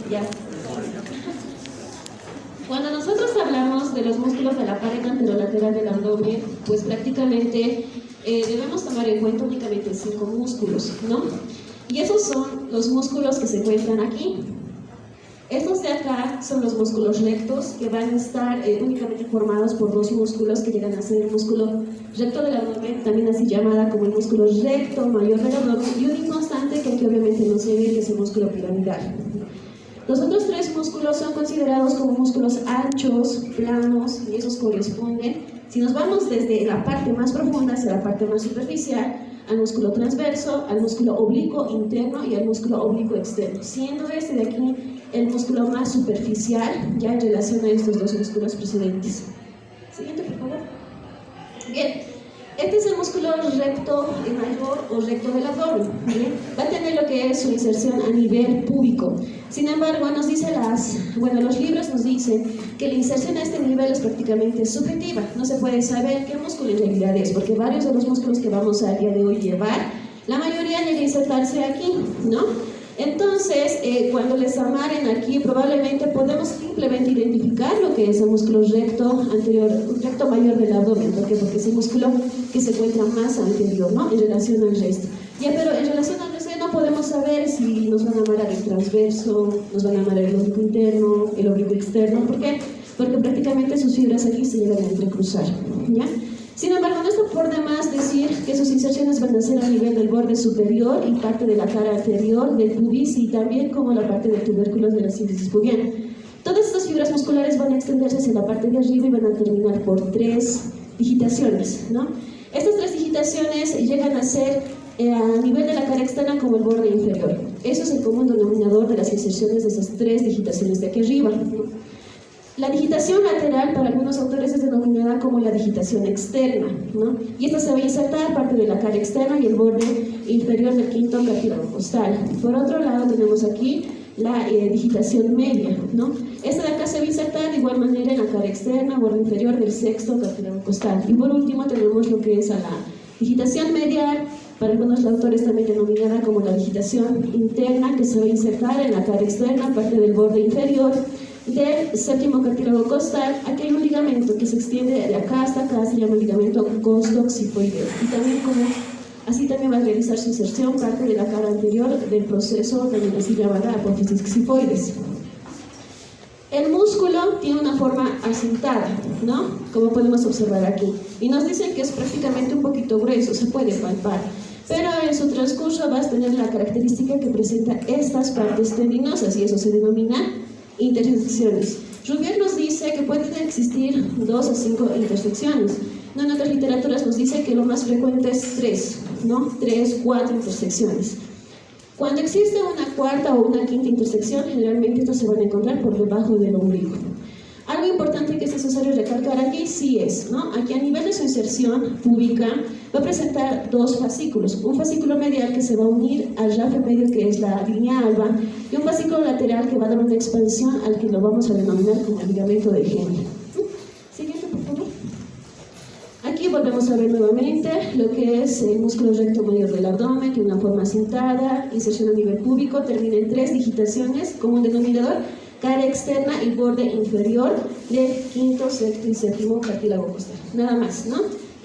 Ya. Cuando nosotros hablamos de los músculos de la pared anterolateral del abdomen, pues prácticamente debemos tomar en cuenta únicamente 5 músculos, ¿no? Y esos son los músculos que se encuentran aquí. Estos de acá son los músculos rectos, que van a estar únicamente formados por 2 músculos que llegan a ser el músculo recto del abdomen, también así llamada como el músculo recto mayor del abdomen, y un inconstante que aquí obviamente no se ve, que es el músculo piramidal. Los otros 3 músculos son considerados como músculos anchos, planos, y esos corresponden, si nos vamos desde la parte más profunda hacia la parte más superficial, al músculo transverso, al músculo oblicuo interno y al músculo oblicuo externo, siendo este de aquí el músculo más superficial, ya en relación a estos 2 músculos precedentes. Siguiente, por favor. Bien, este es el músculo recto mayor o recto del abdomen. ¿Bien? Va a tener lo que es su inserción a nivel púbico. Sin embargo, nos dice los libros nos dicen que la inserción a este nivel es prácticamente subjetiva. No se puede saber qué músculo en realidad es, porque varios de los músculos que vamos a día de hoy llevar, la mayoría llega a insertarse aquí, ¿no? Entonces, cuando les amaren aquí, probablemente podemos simplemente identificar lo que es el músculo recto mayor del abdomen. ¿Por qué? Porque es el músculo que se encuentra más anterior, ¿no? En relación al resto. Ya, pero en relación al resto no podemos saber si nos van a amarar el transverso, nos van a amarar el oblicuo interno, el oblicuo externo. ¿Por qué? Porque prácticamente sus fibras aquí se llegan a entrecruzar, ¿ya? Sin embargo, no está por demás decir que sus inserciones van a ser a nivel del borde superior y parte de la cara anterior del pubis y también como la parte del tubérculo de la síntesis pubiana. Todas estas fibras musculares van a extenderse hacia la parte de arriba y van a terminar por 3 digitaciones, ¿no? Estas 3 digitaciones llegan a ser a nivel de la cara externa como el borde inferior. Eso es el común denominador de las inserciones de esas 3 digitaciones de aquí arriba, ¿no? La digitación lateral para algunos autores es denominada como la digitación externa, ¿no? Y esta se va a insertar parte de la cara externa y el borde inferior del quinto cartílago costal. Por otro lado tenemos aquí la digitación media, ¿no? Esta de acá se va a insertar de igual manera en la cara externa, borde inferior del sexto cartílago costal. Y por último tenemos lo que es a la digitación medial, para algunos autores también denominada como la digitación interna, que se va a insertar en la cara externa, parte del borde inferior del séptimo cartílago costal. Aquí hay un ligamento que se extiende de acá hasta acá, se llama ligamento costoxifoideo, y también así también va a realizar su inserción parte de la cara anterior del proceso también así llamada apófisis xifoides. El músculo tiene una forma asentada, ¿no? Como podemos observar aquí, y nos dicen que es prácticamente un poquito grueso, se puede palpar, pero en su transcurso va a tener la característica que presenta estas partes tendinosas, y eso se denomina intersecciones. Rubier nos dice que pueden existir 2 a 5 intersecciones. No, en otras literaturas nos dice que lo más frecuente es 3, ¿no? 3, 4 intersecciones. Cuando existe una cuarta o una quinta intersección, generalmente estas se van a encontrar por debajo del ombligo. Algo importante que es necesario recalcar aquí sí es, ¿no? Aquí a nivel de su inserción púbica va a presentar 2 fascículos. Un fascículo medial que se va a unir al rafe medio, que es la línea alba, y un fascículo lateral que va a dar una expansión al que lo vamos a denominar como ligamento de Henle. Siguiente, por favor. Aquí volvemos a ver nuevamente lo que es el músculo recto mayor del abdomen, que una forma asentada, inserción a nivel púbico, termina en 3 digitaciones como un denominador, cara externa y borde inferior del quinto, sexto y séptimo cartílago costal. Nada más, ¿no?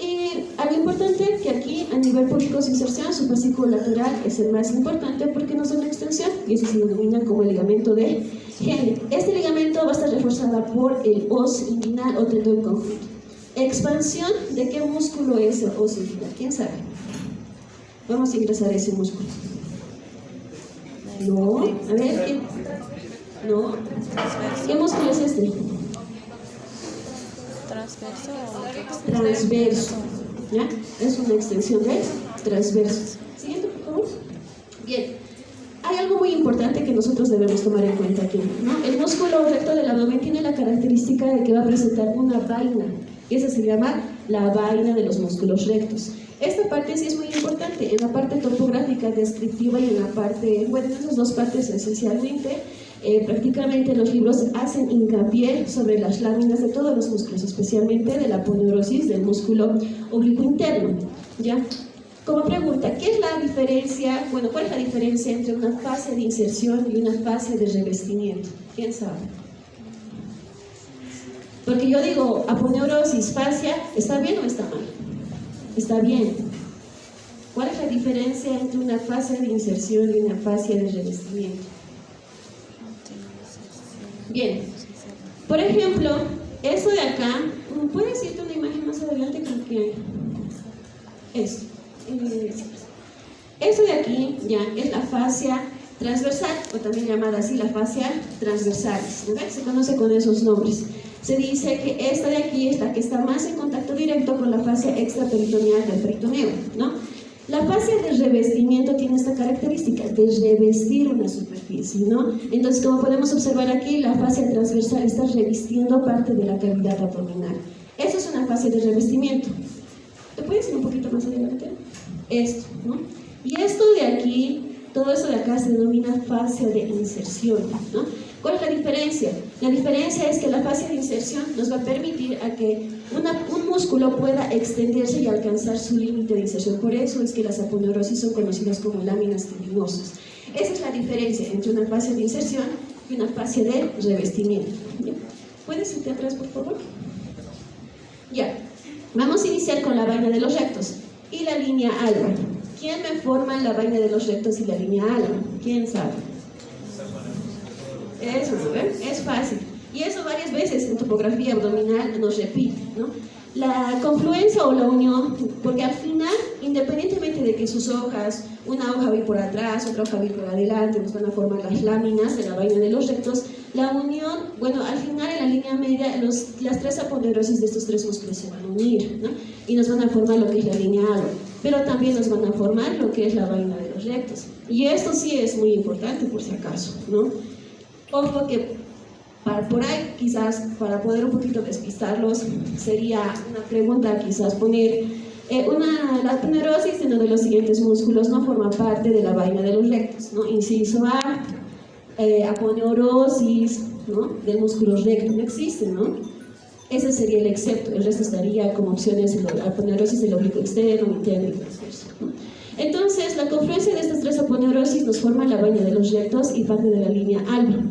Y algo importante que aquí a nivel púbico su inserción, su fascículo lateral es el más importante porque no es una extensión, y eso se denomina como el ligamento de Henle. Este ligamento va a estar reforzado por el os inguinal o tendón conjunto. Expansión, ¿de qué músculo es el os inguinal? ¿Quién sabe? Vamos a ingresar ese músculo. No, a ver, ¿qué? No. ¿Qué músculo es este? Transverso. ¿Ya? Es una extensión del transverso. Siguiente, por favor. Bien. Hay algo muy importante que nosotros debemos tomar en cuenta aquí, ¿no? El músculo recto del abdomen tiene la característica de que va a presentar una vaina. Esa se llama la vaina de los músculos rectos. Esta parte sí es muy importante, en la parte topográfica descriptiva y en la parte, bueno, en esas 2 partes esencialmente, prácticamente los libros hacen hincapié sobre las láminas de todos los músculos, especialmente de la aponeurosis del músculo oblicuo interno, ¿ya? Como pregunta, ¿qué es la diferencia? Bueno, ¿cuál es la diferencia entre una fase de inserción y una fase de revestimiento? ¿Quién sabe? Porque yo digo, aponeurosis, fascia, ¿está bien o está mal? Está bien. ¿Cuál es la diferencia entre una fase de inserción y una fase de revestimiento? Bien. Por ejemplo, esto de acá, ¿puedes irte una imagen más adelante con que esto? Esto de aquí ya es la fascia transversal, o también llamada así la fascia transversalis, ¿no? Se conoce con esos nombres. Se dice que esta de aquí es la que está más en contacto directo con la fascia extraperitoneal del peritoneo, ¿no? La fascia de revestimiento tiene esta característica de revestir una superficie, ¿no? Entonces, como podemos observar aquí, la fascia transversal está revistiendo parte de la cavidad abdominal. Eso es una fascia de revestimiento. ¿Te puedes ir un poquito más adelante? Esto, ¿no? Y esto de aquí, todo eso de acá se denomina fascia de inserción, ¿no? ¿Cuál es la diferencia? La diferencia es que la fascia de inserción nos va a permitir a que un músculo pueda extenderse y alcanzar su límite de inserción. Por eso es que las aponeurosis son conocidas como láminas tendinosas. Esa es la diferencia entre una fascia de inserción y una fascia de revestimiento. ¿Ya? ¿Puedes irte atrás, por favor? Ya. Vamos a iniciar con la vaina de los rectos y la línea alba. ¿Quién me forma la vaina de los rectos y la línea alba? ¿Quién sabe? Eso, ¿no? Es fácil. Y eso varias veces en topografía abdominal nos repite, ¿no? La confluencia o la unión, porque al final, independientemente de que sus hojas, una hoja va por atrás, otra hoja va por adelante, nos van a formar las láminas de la vaina de los rectos, la unión, bueno, al final en la línea media, las tres aponeurosis de estos tres músculos se van a unir, ¿no? Y nos van a formar lo que es la línea alba, pero también nos van a formar lo que es la vaina de los rectos. Y esto sí es muy importante por si acaso, ¿no? Ojo que por ahí quizás para poder un poquito despistarlos sería una pregunta quizás poner la aponeurosis de uno de los siguientes músculos no forma parte de la vaina de los rectos, ¿no? Inciso A, aponeurosis, ¿no? Del músculo recto, no existe, ¿no? Ese sería el excepto, el resto estaría como opciones aponeurosis del oblicuo externo, interno y transverso, ¿no? Entonces, la confluencia de estas tres aponeurosis nos forma la vaina de los rectos y parte de la línea alba.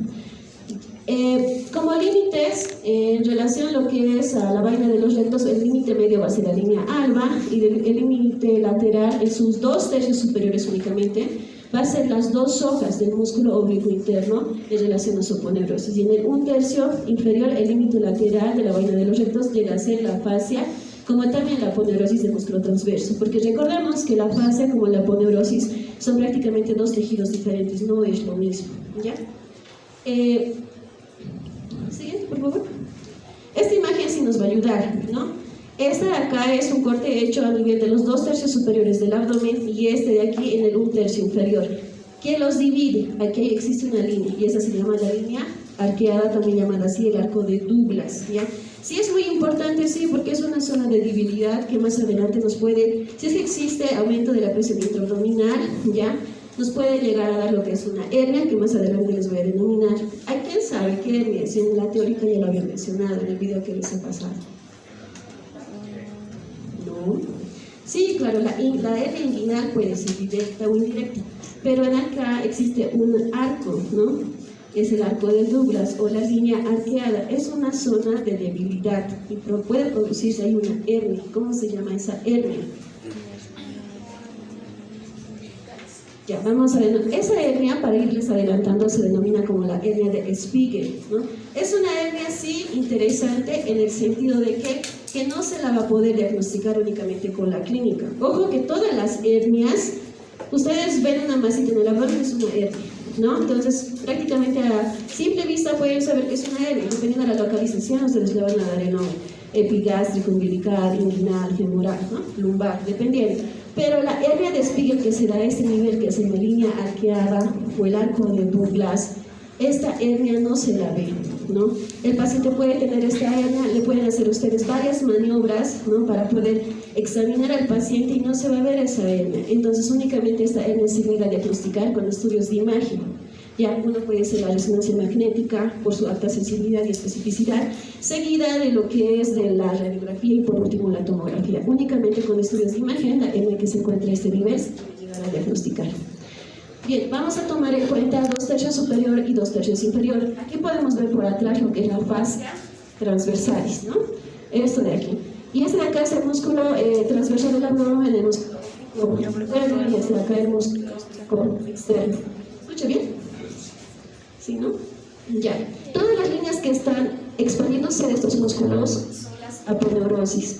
Como límites, en relación a lo que es a la vaina de los rectos, el límite medio va a ser la línea alba y el límite lateral en sus 2/3 superiores únicamente va a ser las dos hojas del músculo oblicuo interno en relación a su aponeurosis. Y en el 1/3 inferior, el límite lateral de la vaina de los rectos llega a ser la fascia, como también la aponeurosis del músculo transverso, porque recordemos que la fascia como la aponeurosis son prácticamente dos tejidos diferentes, no es lo mismo, ¿ya? Siguiente, por favor. Esta imagen sí nos va a ayudar, ¿no? Esta de acá es un corte hecho a nivel de los 2/3 superiores del abdomen y este de aquí en el 1/3 inferior. ¿Qué los divide? Aquí existe una línea y esa se llama la línea arqueada, también llamada así el arco de Douglas, ¿ya? Sí es muy importante, sí, porque es una zona de debilidad que más adelante nos puede, si es que existe aumento de la presión intraabdominal, ¿ya? Nos puede llegar a dar lo que es una hernia, que más adelante les voy a denominar. ¿Hay quién sabe qué hernia? Si en la teórica ya lo había mencionado en el video que les he pasado. ¿No? Sí, claro, la hernia inguinal puede ser directa o indirecta, pero en acá existe un arco, ¿no? Es el arco de Douglas o la línea arqueada. Es una zona de debilidad y puede producirse ahí una hernia. ¿Cómo se llama esa hernia? Ya, vamos a ver. Esa hernia, para irles adelantando, se denomina como la hernia de Spiegel, ¿no? Es una hernia, sí, interesante en el sentido de que no se la va a poder diagnosticar únicamente con la clínica. Ojo que todas las hernias, ustedes ven una masita en el abdomen, es una hernia, ¿no? Entonces, prácticamente a simple vista pueden saber que es una hernia. Dependiendo de la localización, ustedes le van a dar el nombre epigástrico, umbilical, inguinal, femoral, ¿no? Lumbar, dependiendo. Pero la hernia de Spiegel que se da a este nivel, que es en la línea arqueada o el arco de Douglas, esta hernia no se la ve, ¿no? El paciente puede tener esta hernia, le pueden hacer ustedes varias maniobras, ¿no? Para poder examinar al paciente y no se va a ver esa hernia. Entonces únicamente esta hernia se llega a diagnosticar con estudios de imagen. Ya uno puede ser la resonancia magnética por su alta sensibilidad y especificidad, seguida de lo que es de la radiografía y por último la tomografía. Únicamente con estudios de imagen en el que se encuentra este nivel se puede llegar a diagnosticar. Bien, vamos a tomar en cuenta 2/3 superior y 2/3 inferior. Aquí podemos ver por atrás lo que es la fascia transversalis, ¿no? Esto de aquí. Y este de acá es el músculo transversal del abdomen, el músculo interno, y este de acá el músculo externo. ¿Escucha bien? ¿Sí, no? Ya. Todas las líneas que están expandiéndose de estos músculos son las aponeurosis.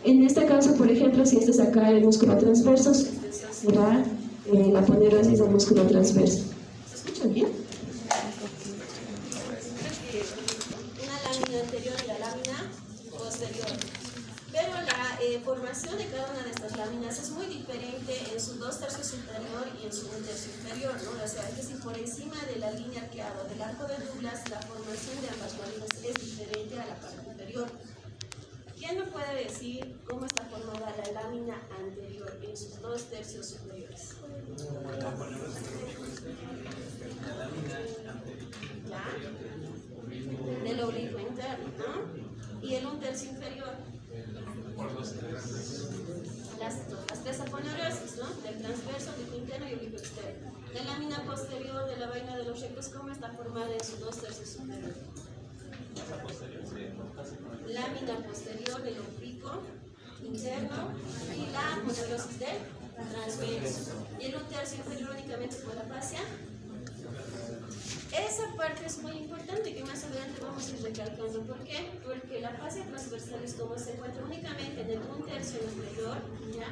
En este caso, por ejemplo, si este es acá el músculo transverso, su extensión será la aponeurosis del músculo transverso. ¿Se escucha bien? Una lámina anterior y la lámina posterior. Pero la formación de cada una de estas láminas es muy diferente en su 2/3 superior y en su 1/3 inferior, ¿no? O sea, es decir, por encima de la línea arqueada del arco de Douglas, la formación de ambas láminas es diferente a la parte inferior. ¿Quién me puede decir cómo está formada la lámina anterior en sus 2/3 superiores? ¿Ya? Del oblicuo interno, ¿no? Y el 1/3 inferior. Las tres aponeurosis, ¿no? Del transverso, oblicuo interno y oblicuo externo. La lámina posterior de la vaina de los rectos, ¿cómo está formada en su 2/3 superior? Lámina posterior del oblicuo interno y la aponeurosis del transverso. Y el 1/3 inferior únicamente por la fascia. Esa parte es muy importante que más adelante vamos a ir recalcando. ¿Por qué? Porque la fascia transversal es como se encuentra únicamente en el 1/3 inferior, ¿ya?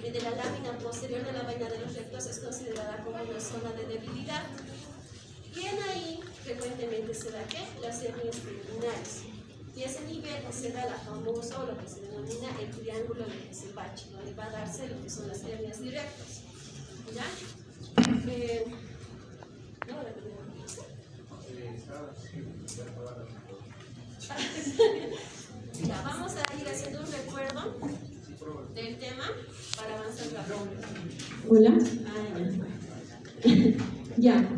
Y de la lámina posterior de la vaina de los rectos es considerada como una zona de debilidad. Y en ahí frecuentemente se da ¿qué? Las hernias inguinales. Y ese nivel se da la famosa o lo que se denomina el triángulo de Hesselbach, donde va a darse lo que son las hernias directas. ¿Ya? Ya, vamos a ir haciendo un recuerdo del tema para avanzar rápido. Hola. Ya.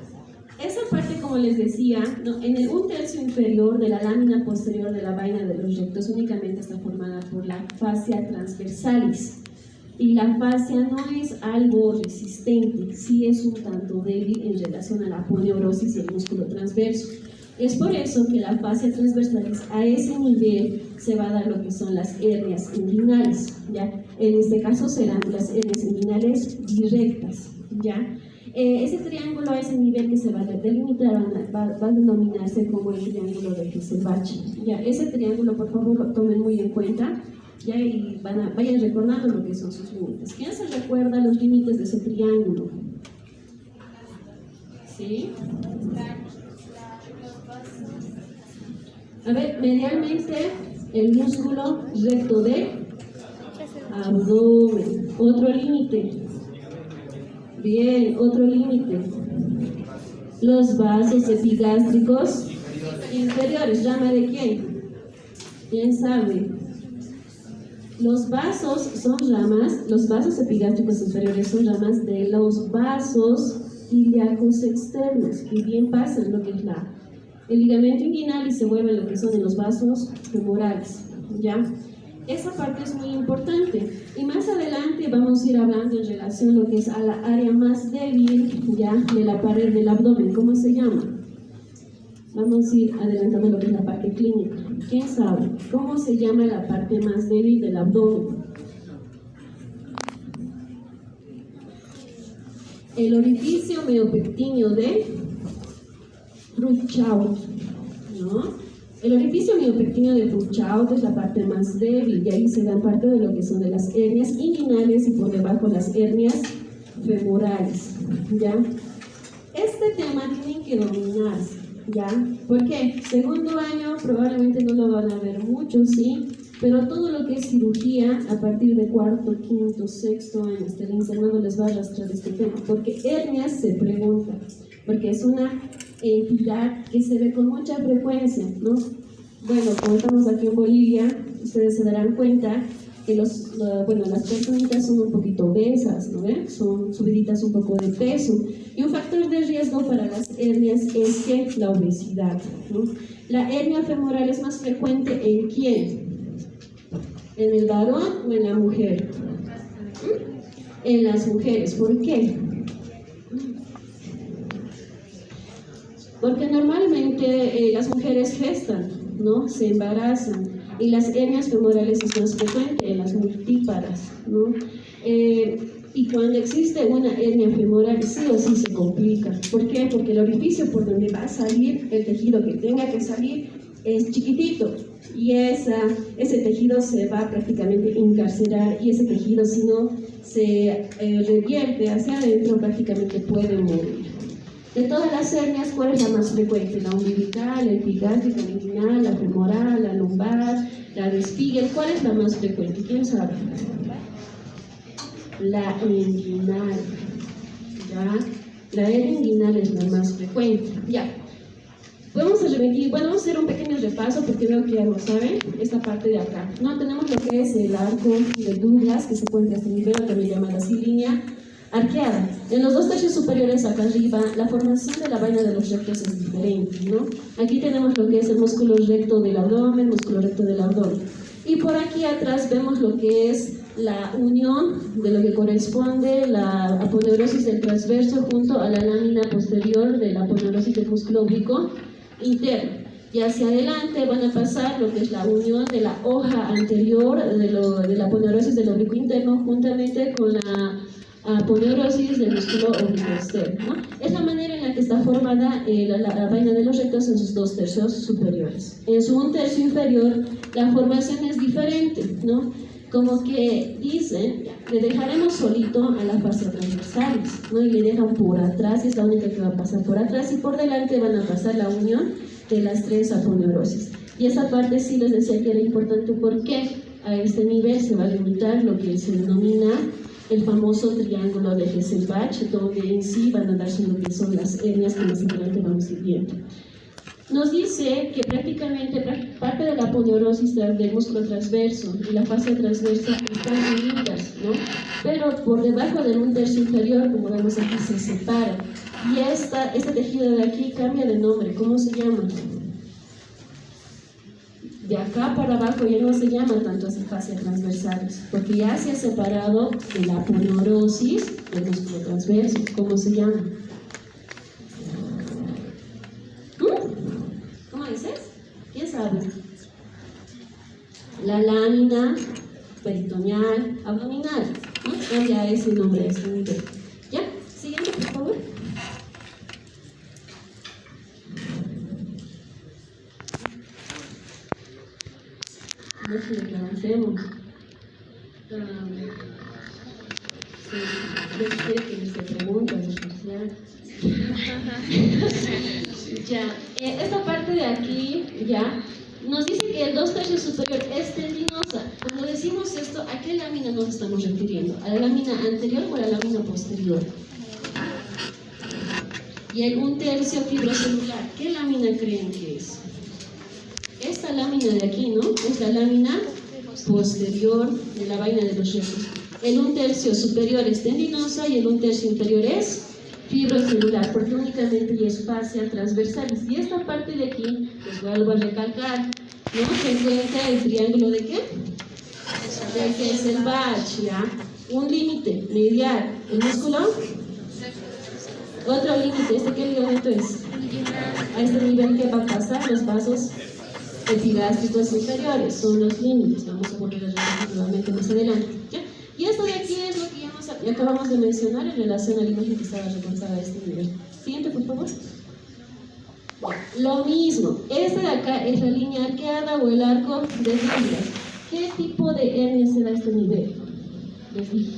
Esa parte, como les decía, ¿no? En el 1/3 inferior de la lámina posterior de la vaina de los rectos únicamente está formada por la fascia transversalis. Y la fascia no es algo resistente, sí es un tanto débil en relación a la aponeurosis y el músculo transverso. Es por eso que la fascia transversalis a ese nivel se va a dar lo que son las hernias inguinales, ¿ya? En este caso serán las hernias inguinales directas, ¿ya? Ese triángulo a ese nivel que se va a delimitar va a denominarse como el triángulo de Hesselbach. Ya, ese triángulo, por favor, lo tomen muy en cuenta, ya, y vayan recordando lo que son sus límites. ¿Quién se recuerda los límites de ese triángulo? ¿Sí? A ver, medialmente el músculo recto de abdomen. Otro límite. Bien, otro límite. Los vasos epigástricos inferiores. ¿Rama de quién? ¿Quién sabe? Los vasos son ramas, los vasos epigástricos inferiores son ramas de los vasos ilíacos externos, que bien pasan lo que es el ligamento inguinal y se vuelven lo que son los vasos femorales, ¿ya? Esa parte es muy importante. Y más adelante vamos a ir hablando en relación a lo que es a la área más débil, ya, de la pared del abdomen. ¿Cómo se llama? Vamos a ir adelantando lo que es la parte clínica. ¿Quién sabe? ¿Cómo se llama la parte más débil del abdomen? El orificio miopectíneo de Ruchaut, ¿no? El orificio miopectíneo de Ruchaut es la parte más débil y ahí se dan parte de lo que son de las hernias inguinales y por debajo las hernias femorales, ¿ya? Este tema tienen que dominarse, ¿ya? ¿Por qué? Segundo año probablemente no lo van a ver mucho, ¿sí? Pero todo lo que es cirugía, a partir de cuarto, quinto, sexto año, hasta el internado les va a arrastrar este tema, porque hernias se pregunta, porque es una entidad que se ve con mucha frecuencia, ¿no? Bueno, como estamos aquí en Bolivia, ustedes se darán cuenta que las personitas son un poquito obesas, ¿no ven? Son subiditas un poco de peso. Y un factor de riesgo para las hernias es que la obesidad, ¿no? La hernia femoral es más frecuente ¿en quién? ¿En el varón o en la mujer? En las mujeres. ¿Por qué? Porque normalmente las mujeres gestan, ¿no? Se embarazan, y las hernias femorales es más frecuente en las multíparas, ¿no? Y cuando existe una hernia femoral, sí o sí se complica. ¿Por qué? Porque el orificio por donde va a salir el tejido que tenga que salir es chiquitito, y ese tejido se va prácticamente a encarcelar, y ese tejido, si no se revierte hacia adentro, prácticamente puede morir. De todas las hernias, ¿cuál es la más frecuente? La umbilical, la epigástrica, la inguinal, la femoral, la lumbar, la de Spiegel. ¿Cuál es la más frecuente? ¿Quién sabe? La inguinal. ¿Ya? La hernia inguinal es la más frecuente. Ya. Vamos a repetir, vamos a hacer un pequeño repaso porque veo que ya lo saben, esta parte de acá. No, tenemos lo que es el arco de Douglas, que se encuentra a este nivel, también llamada así línea arqueada. En los 2 tercios superiores acá arriba, la formación de la vaina de los rectos es diferente, ¿no? Aquí tenemos lo que es el músculo recto del abdomen, músculo recto del abdomen. Y por aquí atrás vemos lo que es la unión de lo que corresponde la aponeurosis del transverso junto a la lámina posterior de la aponeurosis del músculo oblicuo interno. Y hacia adelante van a pasar lo que es la unión de la hoja anterior de la aponeurosis del oblicuo interno juntamente con la aponeurosis del músculo oblicuo externo, ¿no? Es la manera en la que está formada la vaina de los rectos en sus 2 tercios superiores. En su 1 tercio inferior la formación es diferente, ¿no? Como que dicen, le dejaremos solito a la fascia transversales, ¿no? Y le dejan por atrás, es la única que va a pasar por atrás, y por delante van a pasar la unión de las 3 aponeurosis. Y esa parte sí les decía que era importante porque a este nivel se va a limitar lo que se denomina el famoso triángulo de Hesselbach, donde en sí van a darse lo que son las hernias que más adelante vamos a ir viendo. Nos dice que prácticamente parte de la aponeurosis del músculo transverso y la fascia transversa están unidas, ¿no? Pero por debajo del 1 tercio inferior, como vemos aquí, se separa. Y este tejido de aquí cambia de nombre. ¿Cómo se llama? De acá para abajo ya no se llama tanto así fascia transversales, porque ya se ha separado de la aponeurosis del músculo transverso. ¿Cómo se llama? ¿Cómo dices? ¿Quién sabe? La lámina peritoneal abdominal, ¿no? Cambia ese nombre a este nivel. ¿Ya? Siguiente, por favor. Déjenme que avancemos. Yo sé que les preguntas especial. Ya, esta parte de aquí, ya, nos dice que el 2 tercios superior es tendinosa. Cuando decimos esto, ¿a qué lámina nos estamos refiriendo? ¿A la lámina anterior o a la lámina posterior? Y el 1 tercio fibrocelular, ¿qué lámina creen que es? Esta lámina de aquí, ¿no? Es la lámina posterior de la vaina de los rectos. El 1 tercio superior es tendinosa y el 1 tercio inferior es fibrocelular, porque únicamente ya es fascia transversalis. Y esta parte de aquí, les vuelvo a recalcar, ¿no? Se encuentra el triángulo de ¿qué? De Hesselbach, ¿ya? Un límite medial, el músculo. Otro límite, ¿este qué ligamento es? A este nivel que va a pasar los vasos epigástricos inferiores, son los límites. Vamos a volver a repetir nuevamente más adelante, ¿ya? Y esto de aquí es lo que ya acabamos de mencionar en relación a la imagen que estaba recortada a este nivel. Siguiente, por favor. Lo mismo, esta de acá es la línea arqueada o el arco de Douglas. ¿Qué tipo de hernia se da a este nivel? Les dije.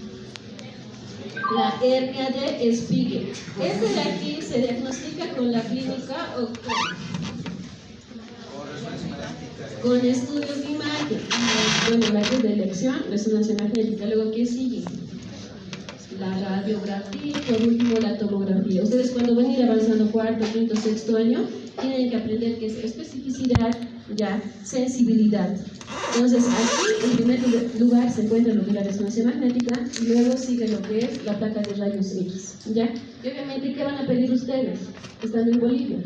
La hernia de Spiegel. Esta de aquí se diagnostica con la clínica o con estudios de imagen. Bueno, la que es de elección, resonancia magnética. Luego, ¿qué sigue? La radiografía y por último la tomografía. Ustedes cuando van a ir avanzando 4º, 5º, 6º año, tienen que aprender qué es especificidad, ya, sensibilidad. Entonces, aquí, en primer lugar, se encuentra lo que es la resonancia magnética, y luego sigue lo que es la placa de rayos X, ¿ya? Y obviamente, ¿qué van a pedir ustedes, estando en Bolivia?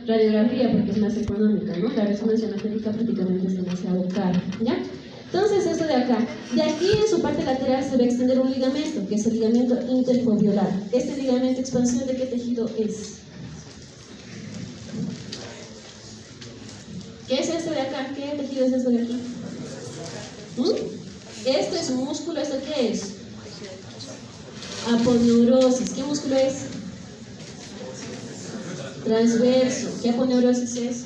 Radiografía, porque es más económica, ¿no? La resonancia magnética prácticamente es demasiado cara, ¿ya? Entonces, esto de acá, de aquí en su parte lateral se va a extender un ligamento, que es el ligamento interfobiolar. Este ligamento, expansión, ¿de qué tejido es? ¿Qué es esto de acá? ¿Qué tejido es esto de aquí? Esto es un músculo, ¿esto qué es? Aponeurosis. ¿Qué músculo es? Transverso. ¿Qué aponeurosis es?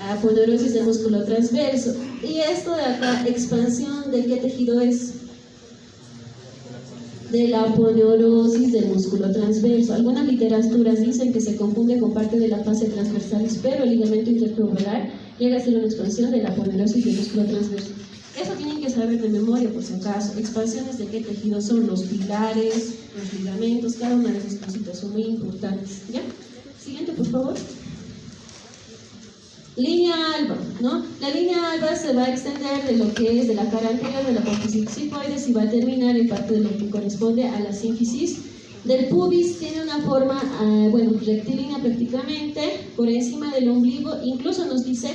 Aponeurosis del músculo transverso. Y esto de acá, expansión, ¿de qué tejido es? De la aponeurosis del músculo transverso. Algunas literaturas dicen que se confunde con parte de la fase transversalis, pero el ligamento interfibrolar llega a ser una expansión de la aponeurosis del músculo transverso. Eso tienen que saber de memoria, por si acaso. Expansiones de qué tejido son los pilares, los ligamentos, cada una de esas cositas son muy importantes. ¿Ya? Siguiente, por favor. Línea alba, ¿no? La línea alba se va a extender de lo que es de la cara anterior de la apófisis psicoides y va a terminar en parte de lo que corresponde a la sínfisis del pubis. Tiene una forma, rectilínea prácticamente, por encima del ombligo, incluso nos dice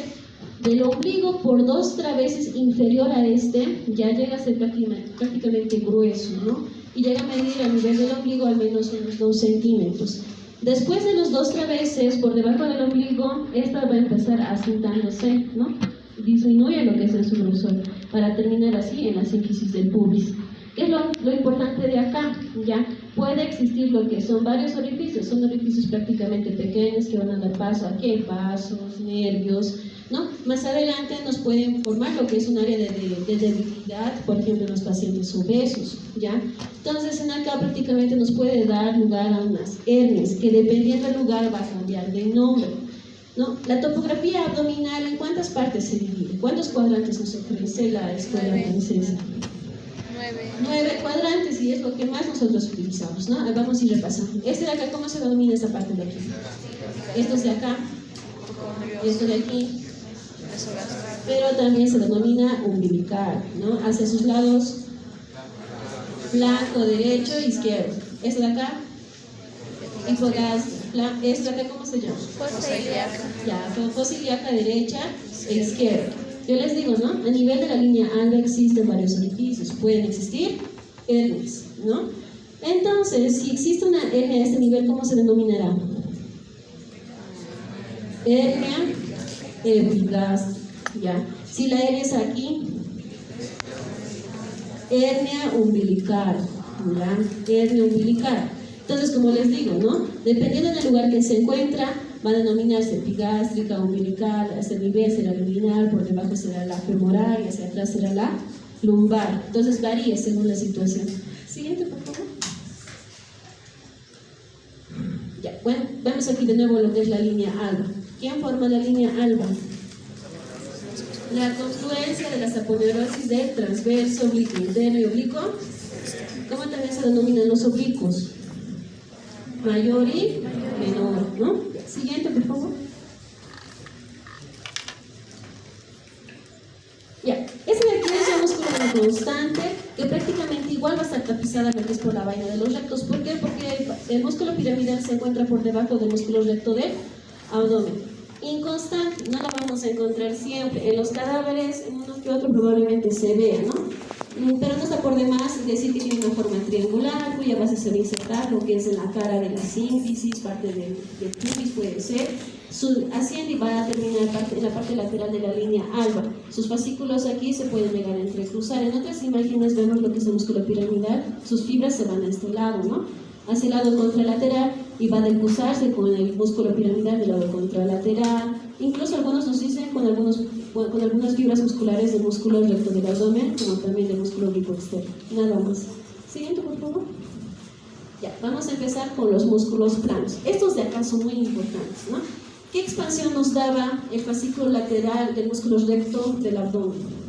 del ombligo por 2 traveses inferior a este, ya llega a ser prácticamente grueso, ¿no? Y llega a medir a nivel del ombligo al menos unos 2 centímetros. Después de los 2 traveses, por debajo del ombligo, esta va a empezar asentándose, ¿no? Disminuye lo que es su grosor, para terminar así en la sínfisis del pubis. ¿Qué es lo importante de acá? Ya puede existir lo que son varios orificios, son orificios prácticamente pequeños que van a dar paso a ¿qué? Vasos, nervios, ¿no? Más adelante nos pueden formar lo que es un área de debilidad, por ejemplo, en los pacientes obesos, ¿ya? Entonces, en acá prácticamente nos puede dar lugar a unas hernias, que dependiendo del lugar va a cambiar de nombre, ¿no? La topografía abdominal, ¿en cuántas partes se divide? ¿Cuántos cuadrantes nos ofrece la escuela francesa? 9 cuadrantes, y es lo que más nosotros utilizamos, ¿no? Vamos a ir repasando. Este de acá, ¿cómo se denomina esta parte de aquí? Estos de acá, esto de aquí, pero también se denomina umbilical, ¿no? Hacia sus lados, flanco derecho e izquierdo. Esto de acá, hipogastria. Esto de acá, ¿cómo se llama? Fosa ilíaca. Ya, fosa ilíaca derecha e izquierda. Yo les digo, ¿no? A nivel de la línea alba existen varios orificios, pueden existir hernias, ¿no? Entonces, si existe una hernia a este nivel, ¿cómo se denominará? Hernia epigastria, ¿ya? Si la hernia es aquí, hernia umbilical, ¿ya? Hernia umbilical. Entonces, como les digo, ¿no? Dependiendo del lugar que se encuentra, va a denominarse epigástrica, umbilical, hacia el nivel será luminal, por debajo será la femoral y hacia atrás será la lumbar. Entonces varía según la situación. Siguiente, por favor. Ya, bueno, vemos aquí de nuevo lo que es la línea alba. ¿Quién forma la línea alba? La confluencia de las aponeurosis del transverso, oblicuo interno y oblicuo. ¿Cómo también se denominan los oblicuos? Mayor y menor, ¿no? Siguiente, por favor. Ya, este de aquí es un músculo constante que prácticamente igual va a estar tapizada lo que es por la vaina de los rectos. ¿Por qué? Porque el músculo piramidal se encuentra por debajo del músculo recto del abdomen. Inconstante, no la vamos a encontrar siempre. En los cadáveres, en uno que otro probablemente se vea, ¿no? Pero no está por demás decir que tiene una forma triangular, cuya base se va a insertar lo que es en la cara de la sínfisis, parte del pubis puede ser, asciende y va a terminar en la parte lateral de la línea alba. Sus fascículos aquí se pueden llegar a entrecruzar. En otras imágenes vemos lo que es el músculo piramidal, sus fibras se van a este lado, ¿no? Hacia el lado contralateral y va a decruzarse con el músculo piramidal del lado contralateral. Incluso algunos nos dicen con algunas fibras musculares del músculo recto del abdomen, como también del músculo oblicuo externo. Nada más. Siguiente, por favor. Ya, vamos a empezar con los músculos planos. Estos de acá son muy importantes, ¿no? ¿Qué expansión nos daba el fascículo lateral del músculo recto del abdomen?